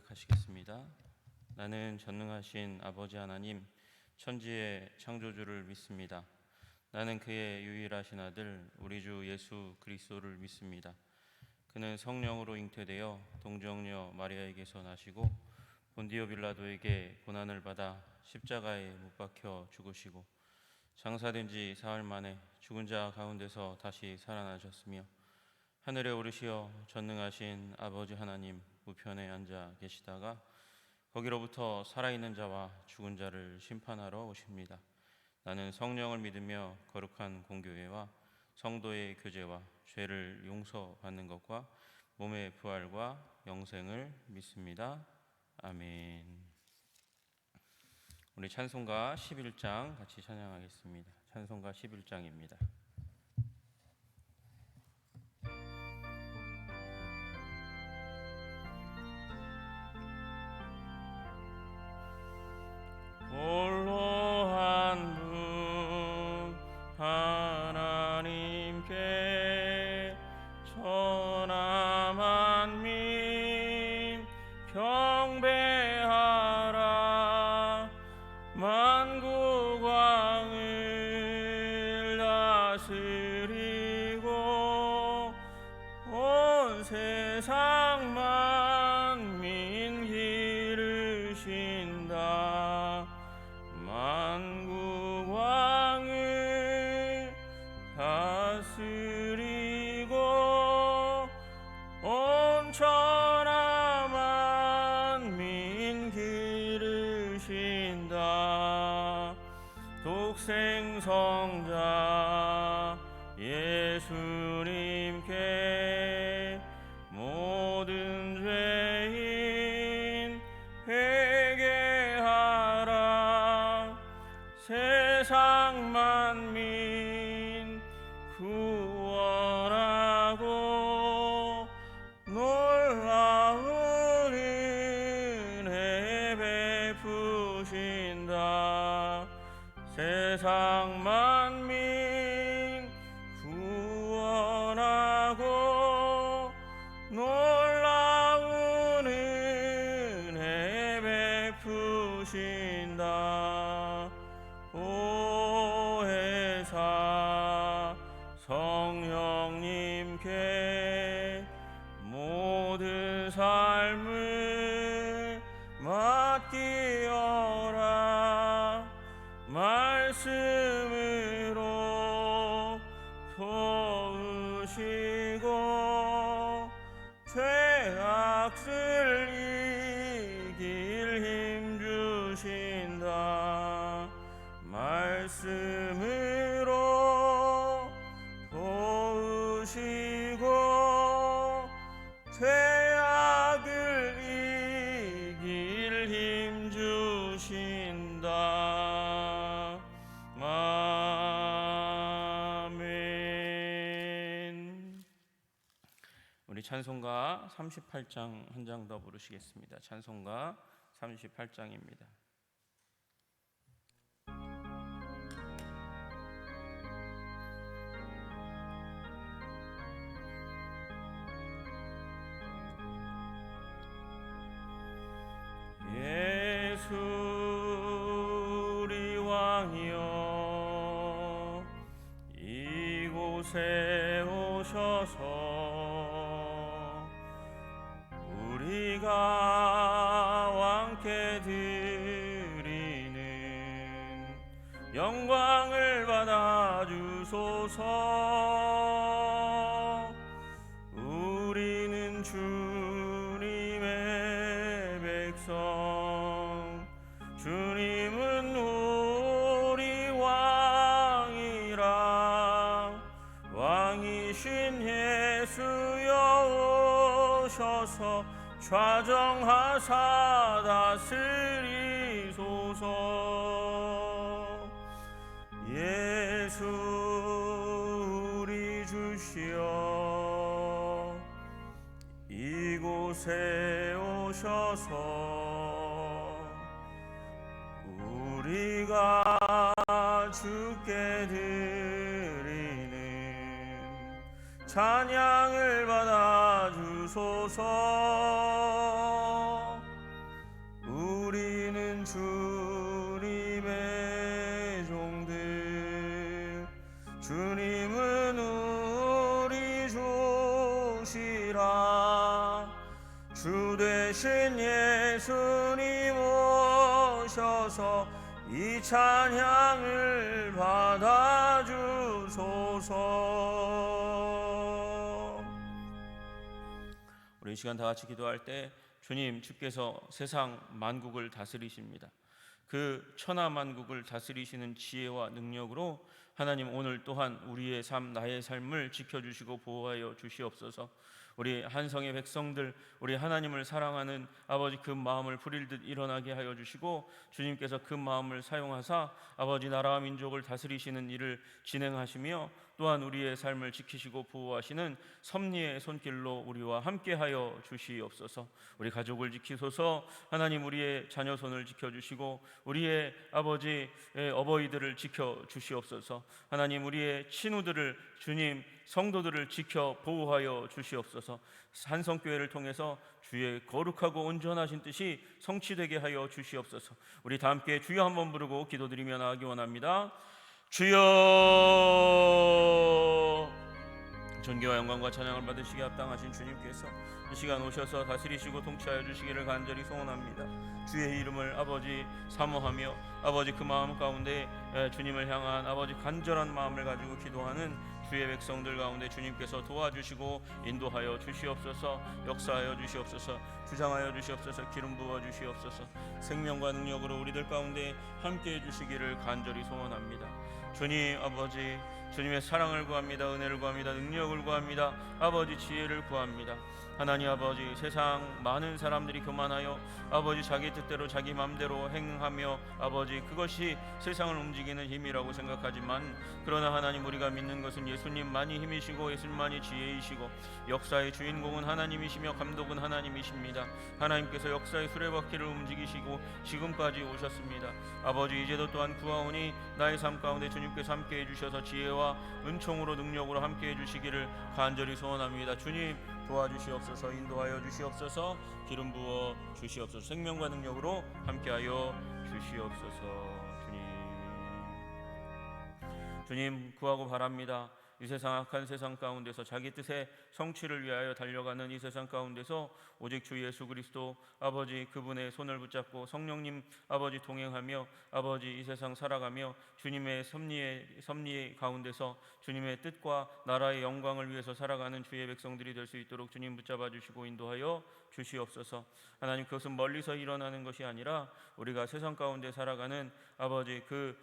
고백하시겠습니다. 나는 전능하신 아버지 하나님, 천지의 창조주를 믿습니다. 나는 그의 유일하신 아들 우리 주 예수 그리스도를 믿습니다. 그는 성령으로 잉태되어 동정녀 마리아에게서 나시고 본디오 빌라도에게 고난을 받아 십자가에 못 박혀 죽으시고 장사된 지 사흘 만에 죽은 자 가운데서 다시 살아나셨으며 하늘에 오르시어 전능하신 아버지 하나님 우편에 앉아 계시다가 거기로부터 살아있는 자와 죽은 자를 심판하러 오십니다. 나는 성령을 믿으며 거룩한 공교회와 성도의 교제와 죄를 용서받는 것과 몸의 부활과 영생을 믿습니다. 아멘. 우리 찬송가 11장 같이 찬양하겠습니다. 찬송가 11장입니다. 홀로 한 분 하나님께 천하 만민 경배하라. 만국 왕을 다스리고 온 세상 만민 기르신다. 만국 왕을 다스리고 온 천하 만민 기르신다. 독생성자 예수님께 모든 죄인 회개하라. 세상 만민 구원하고 놀라운 은혜 베푸신다. 세상 만민 구원하고 놀라운 은혜 베푸신다. 오해사 성령님께 모든 삶을 맡기어라. 말씀으로 도우시고 죄악을 이길 힘 주신다. 말씀으로 도우시고 죄악을 이길 힘 주신다. 아멘. 우리 찬송가 38장 한 장 더 부르시겠습니다. 찬송가 38장입니다. 예수 우리 왕이여 이곳에 오셔서 우리가 왕께 드리는 영광을 받아 주소서. 우리는 주님의 백성, 주님은 우리 왕이라. 왕이신 예수여 오셔서 좌정하사 다스리소서. 예수 우리 주시여 이곳에 오셔서 우리가 주께 드리는 찬양을 받아 주소서. 주님의 종들 주님은 우리 주시라 주 되신 예수님 오셔서 이 찬양을 받아주소서. 우리 이 시간 다 같이 기도할 때 주님 주께서 세상 만국을 다스리십니다. 그 천하 만국을 다스리시는 지혜와 능력으로 하나님 오늘 또한 우리의 삶 나의 삶을 지켜주시고 보호하여 주시옵소서. 우리 한성의 백성들 우리 하나님을 사랑하는 아버지 그 마음을 불일듯 일어나게 하여 주시고 주님께서 그 마음을 사용하사 아버지 나라와 민족을 다스리시는 일을 진행하시며 또한 우리의 삶을 지키시고 보호하시는 섭리의 손길로 우리와 함께하여 주시옵소서. 우리 가족을 지키소서. 하나님 우리의 자녀 손을 지켜주시고 우리의 아버지 어버이들을 지켜주시옵소서. 하나님 우리의 친구들을 주님 성도들을 지켜 보호하여 주시옵소서. 한성교회를 통해서 주의 거룩하고 온전하신 뜻이 성취되게 하여 주시옵소서. 우리 다 함께 주여 한번 부르고 기도드리며 나아가기 원합니다. 주여. 존귀와 영광과 찬양을 받으시기에 합당하신 주님께서 이 시간 오셔서 다스리시고 통치하여 주시기를 간절히 소원합니다. 주의 이름을 아버지 사모하며 아버지 그 마음 가운데 주님을 향한 아버지 간절한 마음을 가지고 기도하는 주의 백성들 가운데 주님께서 도와주시고 인도하여 주시옵소서. 역사하여 주시옵소서. 주장하여 주시옵소서. 기름 부어 주시옵소서. 생명과 능력으로 우리들 가운데 함께해 주시기를 간절히 소원합니다. 주님 아버지 주님의 사랑을 구합니다. 은혜를 구합니다. 능력을 구합니다. 아버지 지혜를 구합니다. 하나님 아버지 세상 많은 사람들이 교만하여 아버지 자기 뜻대로 자기 마음대로 행하며 아버지 그것이 세상을 움직이는 힘이라고 생각하지만 그러나 하나님 우리가 믿는 것은 예수님만이 힘이시고 예수님만이 지혜이시고 역사의 주인공은 하나님이시며 감독은 하나님이십니다. 하나님께서 역사의 수레바퀴를 움직이시고 지금까지 오셨습니다. 아버지 이제도 또한 구하오니 나의 삶 가운데 주님께서 함께해 주셔서 지혜와 은총으로 능력으로 함께해 주시기를 간절히 소원합니다. 주님 도와주시옵소서. 인도하여 주시옵소서. 기름 부어 주시옵소서. 생명과 능력으로 함께하여 주시옵소서. 주님 구하고 바랍니다. 이 세상 악한 세상 가운데서 자기 뜻의 성취를 위하여 달려가는 이 세상 가운데서 오직 주 예수 그리스도 아버지 그분의 손을 붙잡고 성령님 아버지 동행하며 아버지 이 세상 살아가며 주님의 섭리의 가운데서 주님의 뜻과 나라의 영광을 위해서 살아가는 주의 백성들이 될 수 있도록 주님 붙잡아 주시고 인도하여 주시옵소서. 하나님 그것은 멀리서 일어나는 것이 아니라 우리가 세상 가운데 살아가는 아버지 그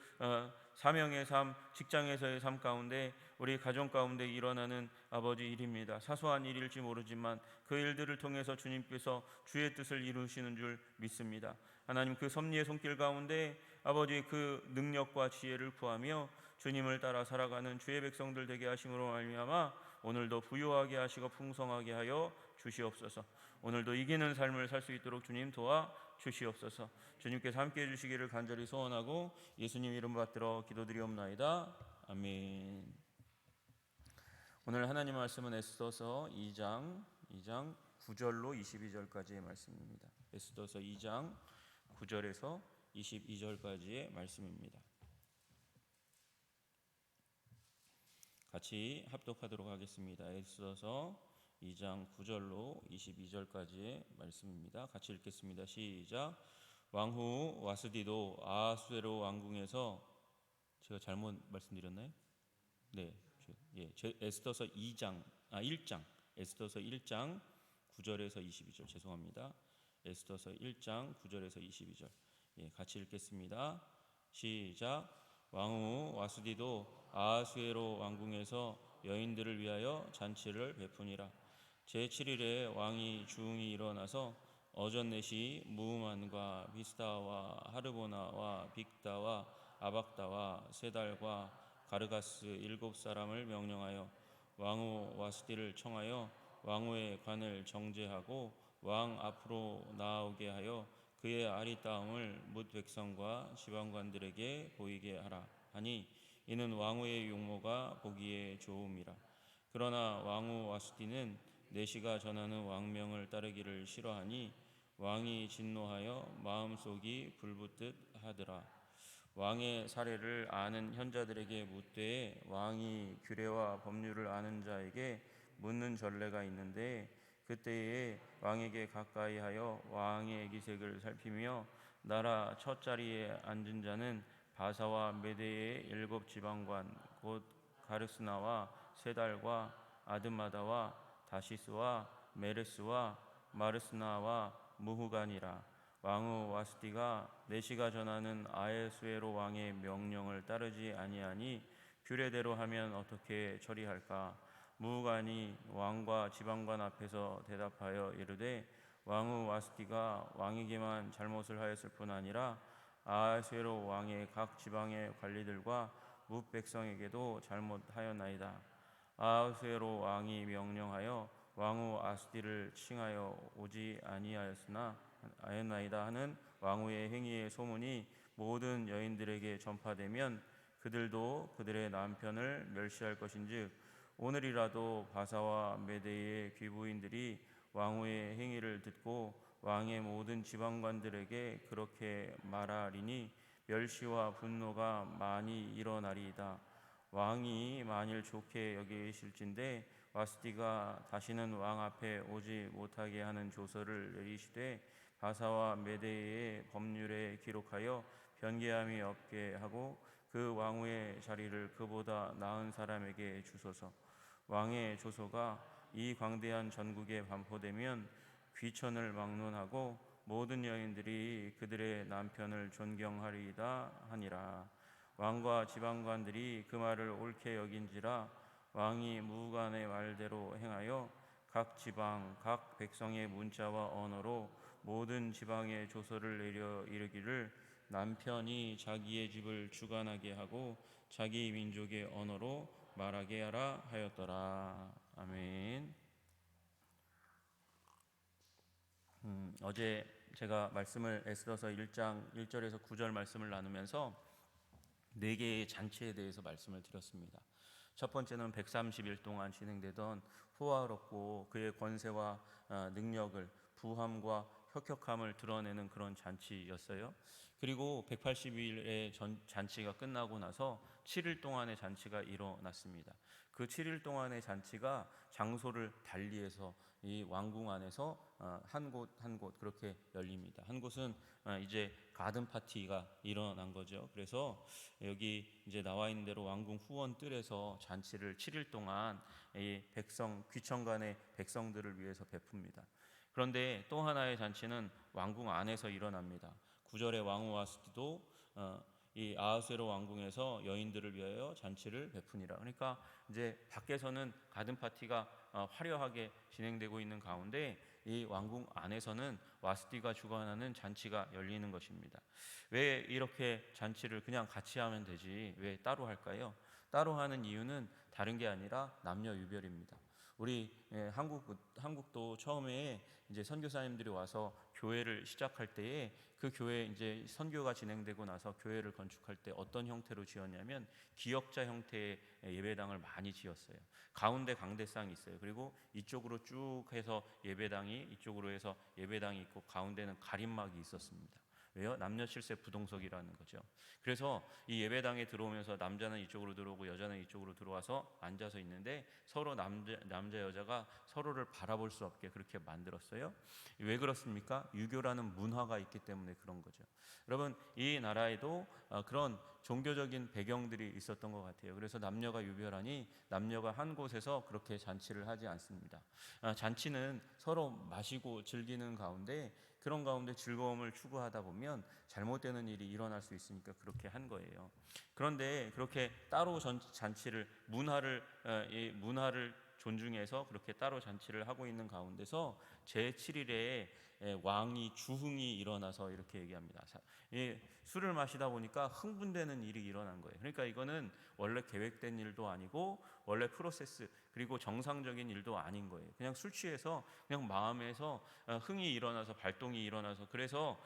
사명의 삶, 직장에서의 삶 가운데 우리 가정 가운데 일어나는 아버지 일입니다. 사소한 일일지 모르지만 그 일들을 통해서 주님께서 주의 뜻을 이루시는 줄 믿습니다. 하나님 그 섭리의 손길 가운데 아버지 그 능력과 지혜를 구하며 주님을 따라 살아가는 주의 백성들 되게 하심으로 말미암아 오늘도 부유하게 하시고 풍성하게 하여 주시옵소서. 오늘도 이기는 삶을 살 수 있도록 주님 도와 주시옵소서. 주님께서 함께해 주시기를 간절히 소원하고 예수님 이름 받들어 기도드리옵나이다. 아멘. 오늘 하나님 말씀은 에스더서 2장 9절로 22절까지의 말씀입니다. 에스더서 2장 9절에서 22절까지의 말씀입니다. 같이 합독하도록 하겠습니다. 에스더서 2장 9절로 22절까지의 말씀입니다. 같이 읽겠습니다. 시작. 왕후 와스디도 아하수에로 왕궁에서 제가 잘못 말씀드렸나요? 네. 에스더서 1장 에스더서 1장 9절에서 22절 죄송합니다. 에스더서 1장 9절에서 22절. 같이 읽겠습니다. 시작. 왕후 와스디도 아하수에로 왕궁에서 여인들을 위하여 잔치를 베푸니라. 제7일에 왕이 중이 일어나서 어전넷이 무흐만과 비스다와 하르보나와 빅다와 아박다와 세달과 가르가스 7사람을 명령하여 왕후 와스디를 청하여 왕후의 관을 정제하고 왕 앞으로 나아오게 하여 그의 아리따움을 뭇 백성과 지방관들에게 보이게 하라 하니 이는 왕후의 용모가 보기에 좋음이라. 그러나 왕후 와스디는 내시가 전하는 왕명을 따르기를 싫어하니 왕이 진노하여 마음속이 불붙듯 하더라. 왕의 사례를 아는 현자들에게 묻되 왕이 규례와 법률을 아는 자에게 묻는 전례가 있는데 그때에 왕에게 가까이 하여 왕의 기색을 살피며 나라 첫 자리에 앉은 자는 바사와 메대의 7지방관 곧 가르스나와 세달과 아드마다와 다시스와 메레스와 마르스나와 무후간이라. 왕후 와스티가 내시가 전하는 아에수에로 왕의 명령을 따르지 아니하니 규례대로 하면 어떻게 처리할까? 무후간이 왕과 지방관 앞에서 대답하여 이르되 왕후 와스티가 왕에게만 잘못을 하였을 뿐 아니라 아에수에로 왕의 각 지방의 관리들과 뭇 백성에게도 잘못하였나이다. 아하수에로 왕이 명령하여 왕후 아스티를 칭하여 오지 아니하였나이다 하는 왕후의 행위의 소문이 모든 여인들에게 전파되면 그들도 그들의 남편을 멸시할 것인즉 오늘이라도 바사와 메대의 귀부인들이 왕후의 행위를 듣고 왕의 모든 지방관들에게 그렇게 말하리니 멸시와 분노가 많이 일어나리이다. 왕이 만일 좋게 여기실진데 와스티가 다시는 왕 앞에 오지 못하게 하는 조서를 내리시되 바사와 메대의 법률에 기록하여 변개함이 없게 하고 그 왕후의 자리를 그보다 나은 사람에게 주소서. 왕의 조서가 이 광대한 전국에 반포되면 귀천을 막론하고 모든 여인들이 그들의 남편을 존경하리이다 하니라. 왕과 지방관들이 그 말을 옳게 여긴지라 왕이 무후간의 말대로 행하여 각 지방 각 백성의 문자와 언어로 모든 지방에 조서를 내려 이르기를 남편이 자기의 집을 주관하게 하고 자기 민족의 언어로 말하게 하라 하였더라. 아멘. 어제 제가 말씀을 에스더서 1장 1절에서 9절 말씀을 나누면서 4개의 잔치에 대해서 말씀을 드렸습니다. 첫 번째는 130일 동안 진행되던 호화롭고 그의 권세와 능력을 부함과 혁혁함을 드러내는 그런 잔치였어요. 그리고 180일의 잔치가 끝나고 나서 7일 동안의 잔치가 일어났습니다. 그 7일 동안의 잔치가 장소를 달리해서 이 왕궁 안에서 한 곳 한 곳 그렇게 열립니다. 한 곳은 이제 가든 파티가 일어난 거죠. 그래서 여기 이제 나와 있는 대로 왕궁 후원 뜰에서 잔치를 7일 동안 이 백성 귀천간의 백성들을 위해서 베풉니다. 그런데 또 하나의 잔치는 왕궁 안에서 일어납니다. 9절의 왕후 와스티도 이 아하수에로 왕궁에서 여인들을 위하여 잔치를 베푸니라. 그러니까 이제 밖에서는 가든 파티가 화려하게 진행되고 있는 가운데 이 왕궁 안에서는 와스티가 주관하는 잔치가 열리는 것입니다. 왜 이렇게 잔치를 그냥 같이 하면 되지 왜 따로 할까요? 따로 하는 이유는 다른 게 아니라 남녀 유별입니다. 우리 한국도 처음에 이제 선교사님들이 와서 교회를 시작할 때에 그 교회 이제 선교가 진행되고 나서 교회를 건축할 때 어떤 형태로 지었냐면 기역자 형태의 예배당을 많이 지었어요. 가운데 강대상이 있어요. 그리고 이쪽으로 쭉 해서 예배당이 이쪽으로 해서 예배당이 있고 가운데는 가림막이 있었습니다. 왜요? 남녀 칠세 부동석이라는 거죠. 그래서 이 예배당에 들어오면서 남자는 이쪽으로 들어오고 여자는 이쪽으로 들어와서 앉아서 있는데 서로 남자 여자가 서로를 바라볼 수 없게 그렇게 만들었어요. 왜 그렇습니까? 유교라는 문화가 있기 때문에 그런 거죠. 여러분 이 나라에도 그런 종교적인 배경들이 있었던 것 같아요. 그래서 남녀가 유별하니 남녀가 한 곳에서 그렇게 잔치를 하지 않습니다. 잔치는 서로 마시고 즐기는 가운데 그런 가운데 즐거움을 추구하다 보면 잘못되는 일이 일어날 수 있으니까 그렇게 한 거예요. 그런데 그렇게 따로 잔치를 문화를 존중해서 그렇게 따로 잔치를 하고 있는 가운데서 제7일에 왕이 주흥이 일어나서 이렇게 얘기합니다. 술을 마시다 보니까 흥분되는 일이 일어난 거예요. 그러니까 이거는 원래 계획된 일도 아니고 원래 프로세스 그리고 정상적인 일도 아닌 거예요. 그냥 술 취해서 그냥 마음에서 흥이 일어나서 발동이 일어나서 그래서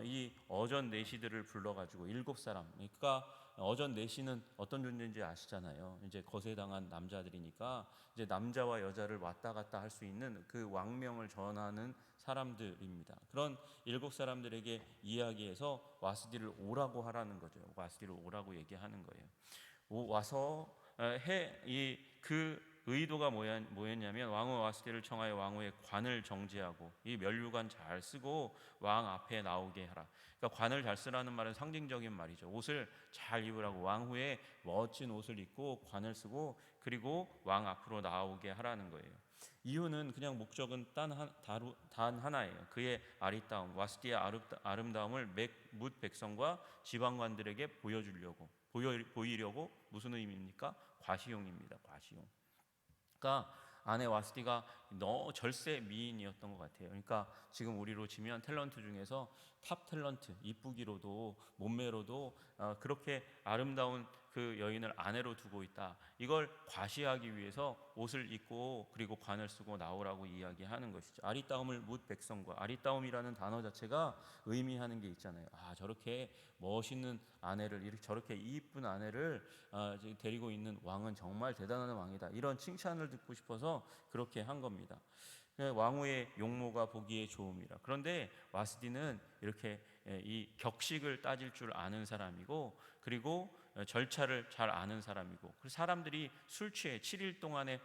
이 어전 내시들을 불러가지고 7사람 그러니까 어전 내시는 어떤 존재인지 아시잖아요. 이제 거세당한 남자들이니까 이제 남자와 여자를 왔다 갔다 할 수 있는 그 왕명을 전하는 사람들입니다. 그런 7사람들에게 이야기해서 와스디를 오라고 하라는 거죠. 와스디를 오라고 얘기하는 거예요. 와서 그 의도가 뭐였냐면 왕후 와스디를 청하여 왕후의 관을 정지하고 이 면류관 잘 쓰고 왕 앞에 나오게 하라. 그러니까 관을 잘 쓰라는 말은 상징적인 말이죠. 옷을 잘 입으라고, 왕후의 멋진 옷을 입고 관을 쓰고 그리고 왕 앞으로 나오게 하라는 거예요. 이유는 그냥 목적은 단 하나예요. 그의 아리따움, 와스디의 아름다움을 뭇 백성과 지방관들에게 보이려고. 무슨 의미입니까? 과시용입니다. 과시용. 그러니까 아내 와스디가 너무 절세 미인이었던 것 같아요. 그러니까 지금 우리로 치면 탤런트 중에서 탑 탤런트, 이쁘기로도 몸매로도 그렇게 아름다운 그 여인을 아내로 두고 있다. 이걸 과시하기 위해서 옷을 입고 그리고 관을 쓰고 나오라고 이야기하는 것이죠. 아리따움을 뭇 백성과, 아리따움이라는 단어 자체가 의미하는 게 있잖아요. 저렇게 멋있는 아내를, 이렇게 저렇게 이쁜 아내를 데리고 있는 왕은 정말 대단한 왕이다. 이런 칭찬을 듣고 싶어서 그렇게 한 겁니다. 왕후의 용모가 보기에 좋음이라. 그런데 와스디는 이렇게 이 격식을 따질 줄 아는 사람이고 그리고 절차를 잘 아는 사람이고, 그리고 사람들이 술 취해 7일 동안의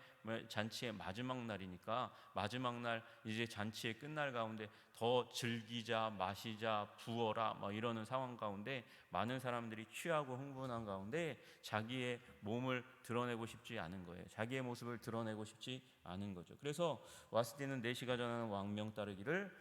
잔치의 마지막 날이니까 마지막 날 이제 잔치의 끝날 가운데 더 즐기자, 마시자, 부어라 이러는 상황 가운데 많은 사람들이 취하고 흥분한 가운데 자기의 몸을 드러내고 싶지 않은 거예요. 자기의 모습을 드러내고 싶지 않은 거죠. 그래서 와스디는 내시가 전하는 왕명 따르기를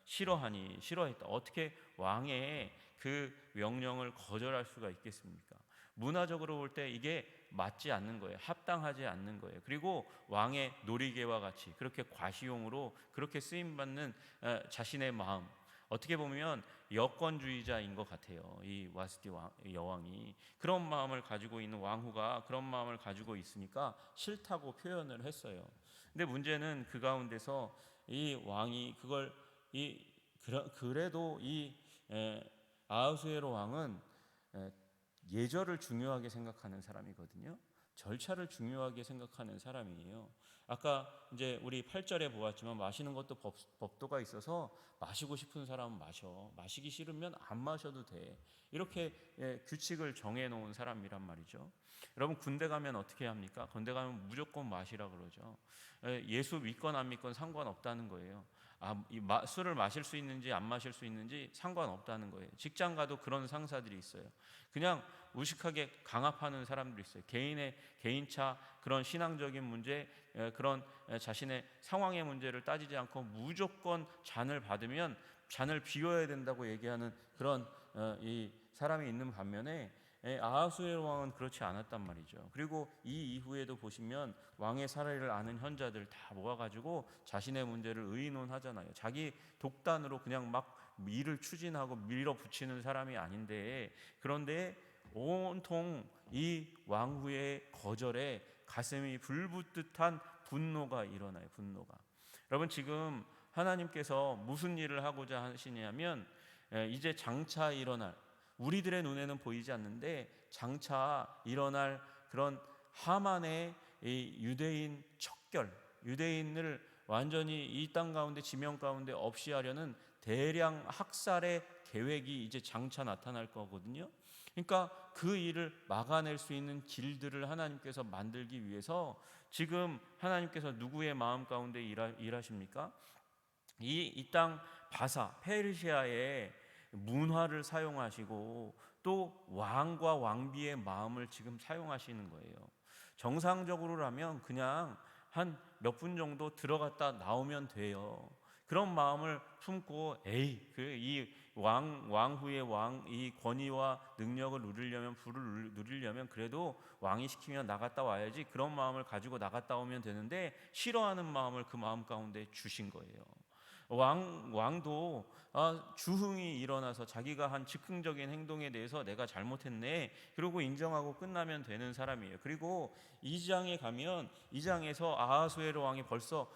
싫어했다. 어떻게 왕의 그 명령을 거절할 수가 있겠습니까? 문화적으로 볼 때 이게 맞지 않는 거예요. 합당하지 않는 거예요. 그리고 왕의 놀이개와 같이 그렇게 과시용으로 그렇게 쓰임받는 자신의 마음, 어떻게 보면 여권주의자인 것 같아요. 이 와스디 여왕이 그런 마음을 가지고 있는, 왕후가 그런 마음을 가지고 있으니까 싫다고 표현을 했어요. 근데 문제는 그 가운데서 이 왕이 그래도 이 아하수에로 왕은 예절을 중요하게 생각하는 사람이거든요. 절차를 중요하게 생각하는 사람이에요. 아까 이제 우리 8절에 보았지만 마시는 것도 법도가 있어서 마시고 싶은 사람은 마시기 싫으면 안 마셔도 돼. 이렇게 규칙을 정해놓은 사람이란 말이죠. 여러분, 군대 가면 어떻게 합니까? 군대 가면 무조건 마시라 그러죠. 예수 믿건 안 믿건 상관없다는 거예요. 술을 마실 수 있는지 안 마실 수 있는지 상관없다는 거예요. 직장 가도 그런 상사들이 있어요. 그냥 무식하게 강압하는 사람들이 있어요. 개인차 그런 신앙적인 문제, 그런 자신의 상황의 문제를 따지지 않고 무조건 잔을 받으면 잔을 비워야 된다고 얘기하는 그런 이 사람이 있는 반면에 아하수에로 왕은 그렇지 않았단 말이죠. 그리고 이 이후에도 보시면 왕의 사례를 아는 현자들 다 모아가지고 자신의 문제를 의논하잖아요. 자기 독단으로 그냥 막 일을 추진하고 밀어붙이는 사람이 아닌데, 그런데 온통 이 왕후의 거절에 가슴이 불붙듯한 분노가 일어나요. 분노가. 여러분, 지금 하나님께서 무슨 일을 하고자 하시냐면 이제 장차 일어날, 우리들의 눈에는 보이지 않는데 장차 일어날 그런 하만의 이 유대인 척결, 유대인을 완전히 이 땅 가운데, 지명 가운데 없이 하려는 대량 학살의 계획이 이제 장차 나타날 거거든요. 그러니까 그 일을 막아낼 수 있는 길들을 하나님께서 만들기 위해서 지금 하나님께서 누구의 마음 가운데 일하십니까? 이 땅 바사 페르시아의 문화를 사용하시고 또 왕과 왕비의 마음을 지금 사용하시는 거예요. 정상적으로라면 그냥 한 몇 분 정도 들어갔다 나오면 돼요. 그런 마음을 품고 이 왕후의 이 권위와 능력을 누리려면, 부를 누리려면 그래도 왕이 시키면 나갔다 와야지, 그런 마음을 가지고 나갔다 오면 되는데 싫어하는 마음을 그 마음 가운데 주신 거예요. 왕도 주흥이 일어나서 자기가 한 즉흥적인 행동에 대해서 내가 잘못했네 그러고 인정하고 끝나면 되는 사람이에요. 그리고 2장에 가면 2장에서 아하수에로 왕이 벌써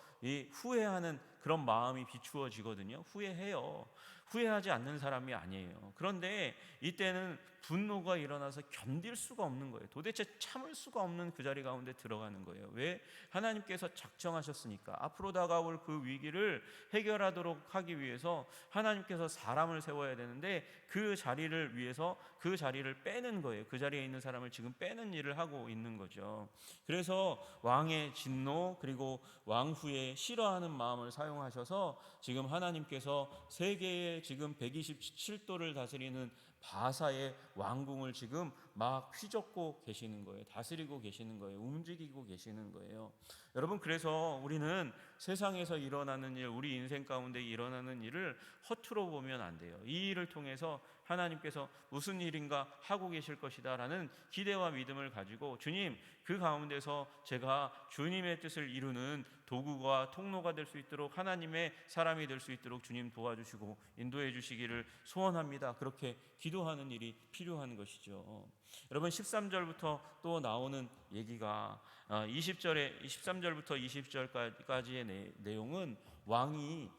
후회하는 그런 마음이 비추어지거든요. 후회해요. 후회하지 않는 사람이 아니에요. 그런데 이때는 분노가 일어나서 견딜 수가 없는 거예요. 도대체 참을 수가 없는 그 자리 가운데 들어가는 거예요. 왜? 하나님께서 작정하셨으니까. 앞으로 다가올 그 위기를 해결하도록 하기 위해서 하나님께서 사람을 세워야 되는데 그 자리를 위해서 그 자리를 빼는 거예요. 그 자리에 있는 사람을 지금 빼는 일을 하고 있는 거죠. 그래서 왕의 진노 그리고 왕후의 싫어하는 마음을 사용하셔서 지금 하나님께서 세계의 지금 127도를 다스리는 바사의 왕궁을 지금 막 휘젓고 계시는 거예요. 다스리고 계시는 거예요. 움직이고 계시는 거예요. 여러분, 그래서 우리는 세상에서 일어나는 일, 우리 인생 가운데 일어나는 일을 허투루 보면 안 돼요. 이 일을 통해서 하나님께서 무슨 일인가 하고 계실 것이다 라는 기대와 믿음을 가지고, 주님, 그 가운데서 제가 주님의 뜻을 이루는 도구가 통로가 될 수 있도록, 하나님의 사람이 될 수 있도록 주님 도와주시고 인도해 주시기를 소원합니다. 그렇게 기도하는 일이 필요한 것이죠. 여러분, 13절부터 또 나오는 얘기가 13절부터 20절까지의 내용은 왕이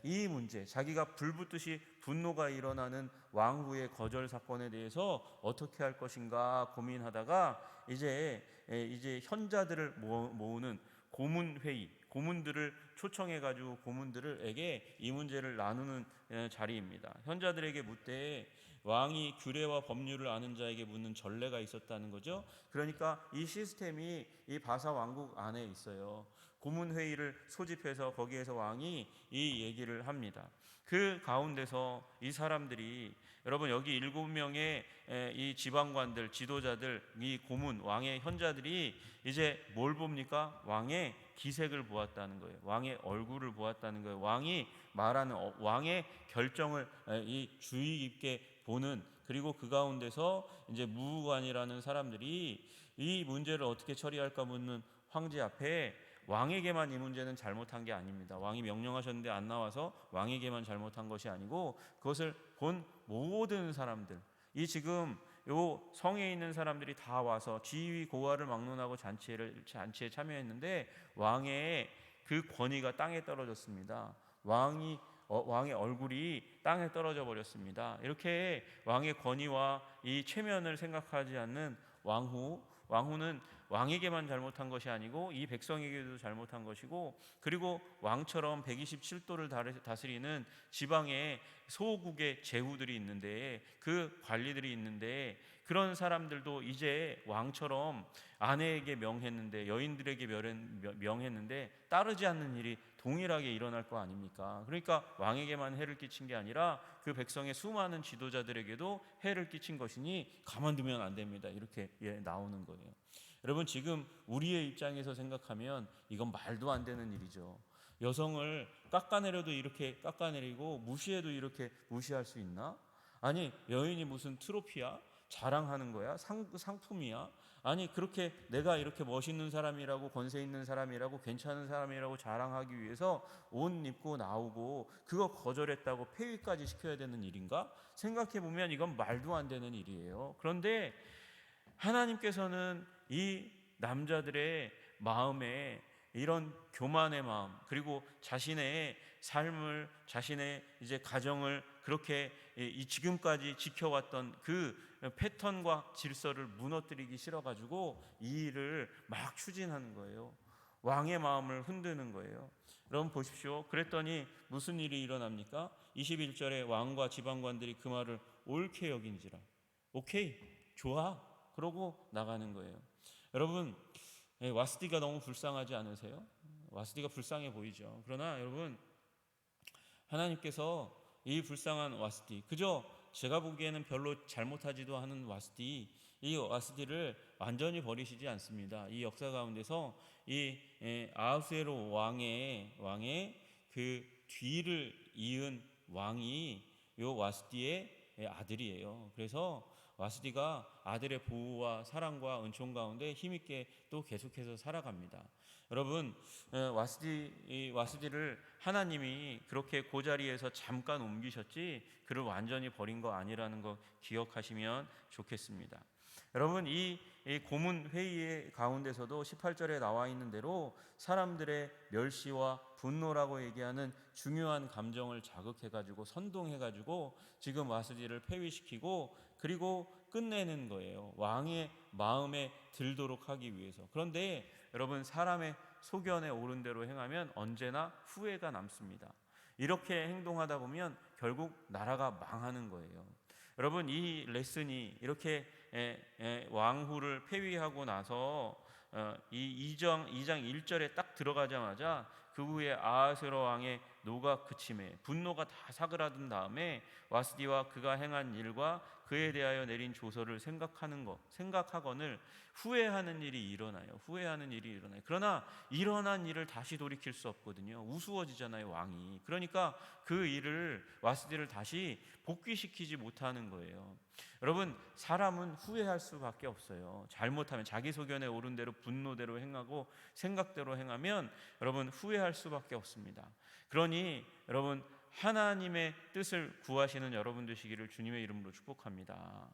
이 문제, 자기가 불붙듯이 분노가 일어나는 왕후의 거절 사건에 대해서 어떻게 할 것인가 고민하다가 이제 현자들을 모으는 고문회의, 고문들을 초청해가지고 고문들에게 이 문제를 나누는 자리입니다. 현자들에게 묻되 왕이 규례와 법률을 아는 자에게 묻는 전례가 있었다는 거죠. 그러니까 이 시스템이 이 바사 왕국 안에 있어요. 고문회의를 소집해서 거기에서 왕이 이 얘기를 합니다. 그 가운데서 이 사람들이, 여러분, 여기 7명의 이 지방관들, 지도자들, 이 고문, 왕의 현자들이 이제 뭘 봅니까? 왕의 기색을 보았다는 거예요. 왕의 얼굴을 보았다는 거예요. 왕이 말하는, 왕의 결정을 이 주의 깊게 보는, 그리고 그 가운데서 이제 무관이라는 사람들이 이 문제를 어떻게 처리할까 묻는 황제 앞에 왕에게만 이 문제는 잘못한 게 아닙니다. 왕이 명령하셨는데 안 나와서 왕에게만 잘못한 것이 아니고 그것을 본 모든 사람들, 이 지금 요 성에 있는 사람들이 다 와서 지휘 고하를 막론하고 잔치에 참여했는데 왕의 그 권위가 땅에 떨어졌습니다. 왕의 얼굴이 땅에 떨어져 버렸습니다. 이렇게 왕의 권위와 이 체면을 생각하지 않는 왕후는 왕에게만 잘못한 것이 아니고 이 백성에게도 잘못한 것이고, 그리고 왕처럼 127도를 다스리는 지방의 소국의 제후들이 있는데, 그 관리들이 있는데, 그런 사람들도 이제 왕처럼 아내에게 명했는데, 여인들에게 명했는데 따르지 않는 일이 동일하게 일어날 거 아닙니까? 그러니까 왕에게만 해를 끼친 게 아니라 그 백성의 수많은 지도자들에게도 해를 끼친 것이니 가만두면 안 됩니다. 이렇게 나오는 거예요. 여러분, 지금 우리의 입장에서 생각하면 이건 말도 안 되는 일이죠. 여성을 깎아내려도 이렇게 깎아내리고 무시해도 이렇게 무시할 수 있나? 아니, 여인이 무슨 트로피야? 자랑하는 거야? 상품이야? 아니, 그렇게 내가 이렇게 멋있는 사람이라고, 권세 있는 사람이라고, 괜찮은 사람이라고 자랑하기 위해서 옷 입고 나오고 그거 거절했다고 폐위까지 시켜야 되는 일인가? 생각해보면 이건 말도 안 되는 일이에요. 그런데 하나님께서는 이 남자들의 마음에 이런 교만의 마음, 그리고 자신의 삶을, 자신의 이제 가정을 그렇게 지금까지 지켜왔던 그 패턴과 질서를 무너뜨리기 싫어가지고 이 일을 막 추진하는 거예요. 왕의 마음을 흔드는 거예요. 여러분 보십시오. 그랬더니 무슨 일이 일어납니까? 21절에 왕과 지방관들이 그 말을 옳게 여긴지라. 오케이, 좋아, 그러고 나가는 거예요. 여러분, 와스디가 너무 불쌍하지 않으세요? 와스디가 불쌍해 보이죠. 그러나 여러분, 하나님께서 이 불쌍한 와스디, 그저 제가 보기에는 별로 잘못하지도 않은 와스디, 이 와스디를 완전히 버리시지 않습니다. 이 역사 가운데서 이 아하수에로 왕의 그 뒤를 이은 왕이 요 와스디의 아들이에요. 그래서 와스디가 아들의 보호와 사랑과 은총 가운데 힘있게 또 계속해서 살아갑니다. 여러분, 와스디를 하나님이 그렇게 그 자리에서 잠깐 옮기셨지 그를 완전히 버린 거 아니라는 거 기억하시면 좋겠습니다. 여러분 이 고문 회의의 가운데서도 18절에 나와 있는 대로 사람들의 멸시와 분노라고 얘기하는 중요한 감정을 자극해가지고 선동해가지고 지금 와스디를 폐위시키고 그리고 끝내는 거예요. 왕의 마음에 들도록 하기 위해서. 그런데 여러분 사람의 소견에 오른 대로 행하면 언제나 후회가 남습니다. 이렇게 행동하다 보면 결국 나라가 망하는 거예요. 여러분 이 레슨이 이렇게 왕후를 폐위하고 나서 이 2장 1절에 딱 들어가자마자 그 후에 아하스로 왕의 노가 그침에 분노가 다 사그라든 다음에 와스디와 그가 행한 일과 그에 대하여 내린 조서를 생각하거늘 후회하는 일이 일어나요. 그러나 일어난 일을 다시 돌이킬 수 없거든요. 우스워지잖아요, 왕이. 그러니까 그 일을 와스디를 다시 복귀시키지 못하는 거예요. 여러분 사람은 후회할 수밖에 없어요. 잘못하면 자기 소견에 오른 대로 분노대로 행하고 생각대로 행하면 여러분 후회할 수밖에 없습니다. 그러니 여러분 하나님의 뜻을 구하시는 여러분 되시기를 주님의 이름으로 축복합니다.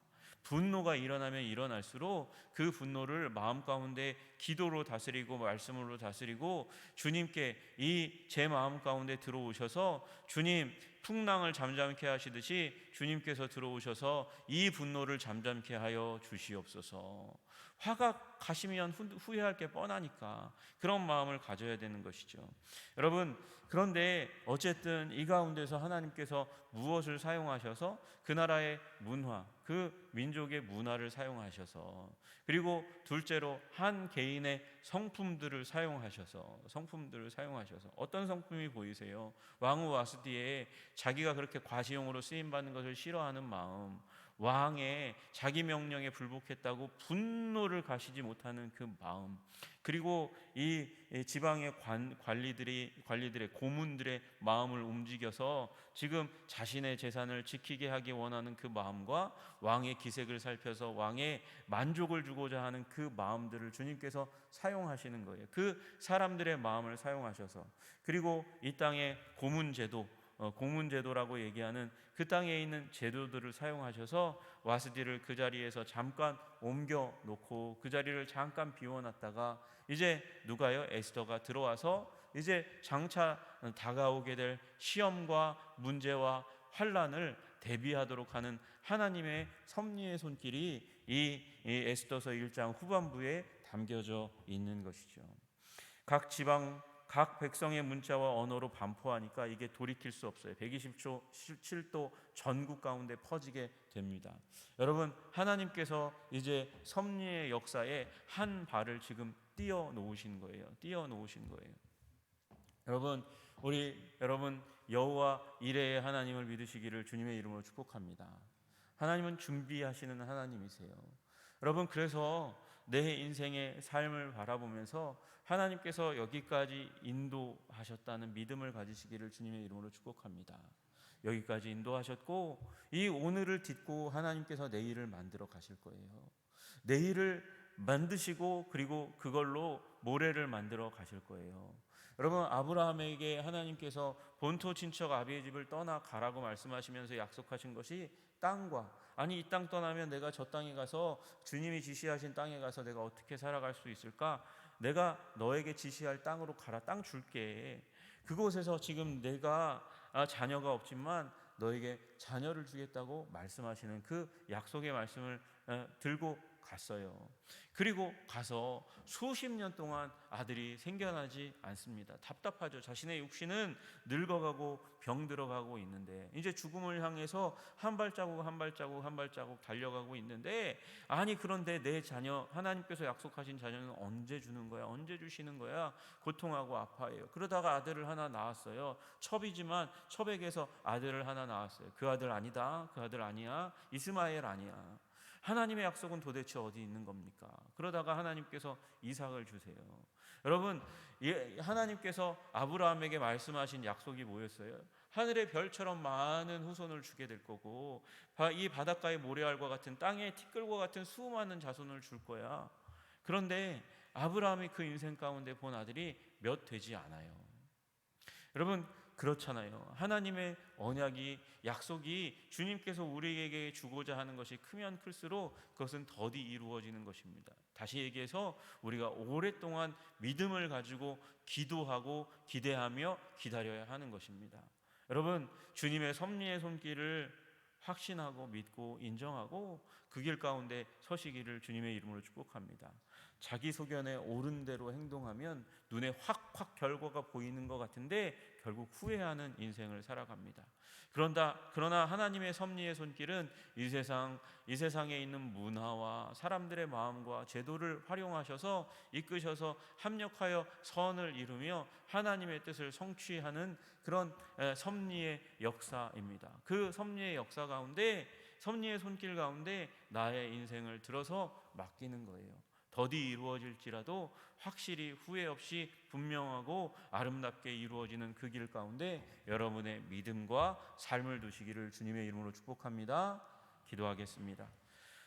분노가 일어나면 일어날수록 그 분노를 마음 가운데 기도로 다스리고 말씀으로 다스리고 주님께 이 제 마음 가운데 들어오셔서 주님 풍랑을 잠잠케 하시듯이 주님께서 들어오셔서 이 분노를 잠잠케 하여 주시옵소서. 화가 가시면 후회할 게 뻔하니까 그런 마음을 가져야 되는 것이죠. 여러분 그런데 어쨌든 이 가운데서 하나님께서 무엇을 사용하셔서 그 나라의 문화, 그 민족의 문화를 사용하셔서 그리고 둘째로 한 개인의 성품들을 사용하셔서 어떤 성품이 보이세요? 왕후 와스디에 자기가 그렇게 과시용으로 쓰임받는 것을 싫어하는 마음, 왕의 자기 명령에 불복했다고 분노를 가시지 못하는 그 마음, 그리고 이 지방의 관리들의 고문들의 마음을 움직여서 지금 자신의 재산을 지키게 하기 원하는 그 마음과 왕의 기색을 살펴서 왕의 만족을 주고자 하는 그 마음들을 주님께서 사용하시는 거예요. 그 사람들의 마음을 사용하셔서 그리고 이 땅의 고문제도라고 얘기하는 그 땅에 있는 제도들을 사용하셔서 와스디를 그 자리에서 잠깐 옮겨 놓고 그 자리를 잠깐 비워놨다가 이제 누가요? 에스더가 들어와서 이제 장차 다가오게 될 시험과 문제와 환란을 대비하도록 하는 하나님의 섭리의 손길이 이 에스더서 1장 후반부에 담겨져 있는 것이죠. 각 지방 각 백성의 문자와 언어로 반포하니까 이게 돌이킬 수 없어요. 127도 전국 가운데 퍼지게 됩니다. 여러분 하나님께서 이제 섭리의 역사에 한 발을 지금 띄워 놓으신 거예요. 여러분 여호와 이레의 하나님을 믿으시기를 주님의 이름으로 축복합니다. 하나님은 준비하시는 하나님이세요. 여러분 그래서 내 인생의 삶을 바라보면서 하나님께서 여기까지 인도하셨다는 믿음을 가지시기를 주님의 이름으로 축복합니다. 여기까지 인도하셨고 이 오늘을 딛고 하나님께서 내일을 만들어 가실 거예요. 내일을 만드시고 그리고 그걸로 모레를 만들어 가실 거예요. 여러분 아브라함에게 하나님께서 본토 친척 아비의 집을 떠나 가라고 말씀하시면서 약속하신 것이 땅과 이 땅 떠나면 내가 저 땅에 가서 주님이 지시하신 땅에 가서 내가 어떻게 살아갈 수 있을까? 내가 너에게 지시할 땅으로 가라. 땅 줄게. 그곳에서 지금 내가 자녀가 없지만 너에게 자녀를 주겠다고 말씀하시는 그 약속의 말씀을 들고 갔어요. 그리고 가서 수십 년 동안 아들이 생겨나지 않습니다. 답답하죠. 자신의 육신은 늙어가고 병들어가고 있는데 이제 죽음을 향해서 한 발자국 달려가고 있는데 그런데 내 자녀 하나님께서 약속하신 자녀는 언제 주는 거야? 언제 주시는 거야? 고통하고 아파해요. 그러다가 아들을 하나 낳았어요. 첩이지만 첩에게서 아들을 하나 낳았어요. 그 아들 아니다. 그 아들 아니야. 이스마엘 아니야. 하나님의 약속은 도대체 어디 있는 겁니까? 그러다가 하나님께서 이삭을 주세요. 여러분 하나님께서 아브라함에게 말씀하신 약속이 뭐였어요? 하늘의 별처럼 많은 후손을 주게 될 거고 이 바닷가의 모래알과 같은 땅의 티끌과 같은 수많은 자손을 줄 거야. 그런데 아브라함이 그 인생 가운데 본 아들이 몇 되지 않아요. 여러분 그렇잖아요. 하나님의 언약이, 약속이 주님께서 우리에게 주고자 하는 것이 크면 클수록 그것은 더디 이루어지는 것입니다. 다시 얘기해서 우리가 오랫동안 믿음을 가지고 기도하고 기대하며 기다려야 하는 것입니다. 여러분, 주님의 섭리의 손길을 확신하고 믿고 인정하고 그 길 가운데 서시기를 주님의 이름으로 축복합니다. 자기 소견에 옳은 대로 행동하면 눈에 확 결과가 보이는 것 같은데 결국 후회하는 인생을 살아갑니다. 그러나 하나님의 섭리의 손길은 이 세상에 있는 문화와 사람들의 마음과 제도를 활용하셔서 이끄셔서 합력하여 선을 이루며 하나님의 뜻을 성취하는 그런 섭리의 역사입니다. 그 섭리의 역사 가운데, 섭리의 손길 가운데 나의 인생을 들어서 맡기는 거예요. 더디 이루어질지라도 확실히 후회 없이 분명하고 아름답게 이루어지는 그 길 가운데 여러분의 믿음과 삶을 두시기를 주님의 이름으로 축복합니다. 기도하겠습니다.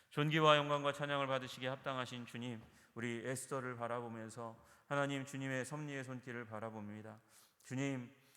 존귀와 영광과 찬양을 받으시기에 합당하신 주님, 우리 에스더를 바라보면서 하나님, 주님의 섭리의 손길을 바라봅니다.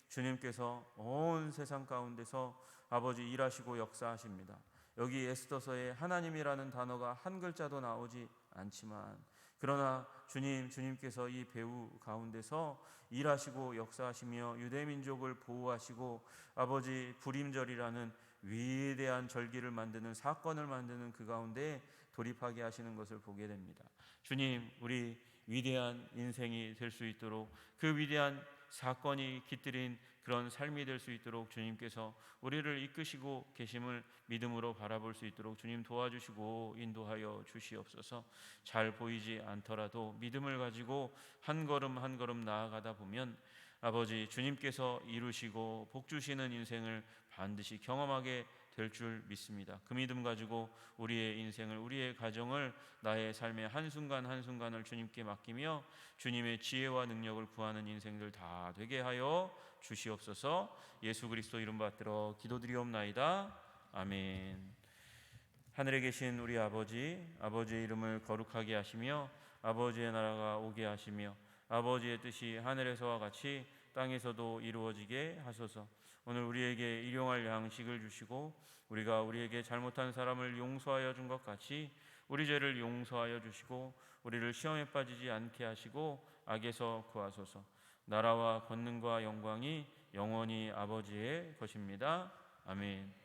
주님께서 온 세상 가운데서 아버지 일하시고 역사하십니다. 여기 에스더서에 하나님이라는 단어가 한 글자도 나오지 않지만, 그러나 주님께서 이 배후 가운데서 일하시고 역사하시며 유대민족을 보호하시고 아버지 불임절이라는 위대한 절기를 만드는, 사건을 만드는 그 가운데 돌입하게 하시는 것을 보게 됩니다. 주님, 우리 위대한 인생이 될 수 있도록, 그 위대한 사건이 깃들인 그런 삶이 될 수 있도록 주님께서 우리를 이끄시고 계심을 믿음으로 바라볼 수 있도록 주님 도와주시고 인도하여 주시옵소서. 잘 보이지 않더라도 믿음을 가지고 한 걸음 한 걸음 나아가다 보면 아버지, 주님께서 이루시고 복 주시는 인생을 반드시 경험하게 될 줄 믿습니다. 그 믿음 가지고 우리의 인생을, 우리의 가정을, 나의 삶의 한순간 한순간을 주님께 맡기며 주님의 지혜와 능력을 구하는 인생들 다 되게 하여 주시옵소서. 예수 그리스도 이름 받들어 기도드리옵나이다. 아멘. 하늘에 계신 우리 아버지의 이름을 거룩하게 하시며 아버지의 나라가 오게 하시며 아버지의 뜻이 하늘에서와 같이 땅에서도 이루어지게 하소서. 오늘 우리에게 일용할 양식을 주시고 우리가 우리에게 잘못한 사람을 용서하여 준 것 같이 우리 죄를 용서하여 주시고 우리를 시험에 빠지지 않게 하시고 악에서 구하소서. 나라와 권능과 영광이 영원히 아버지의 것입니다. 아멘.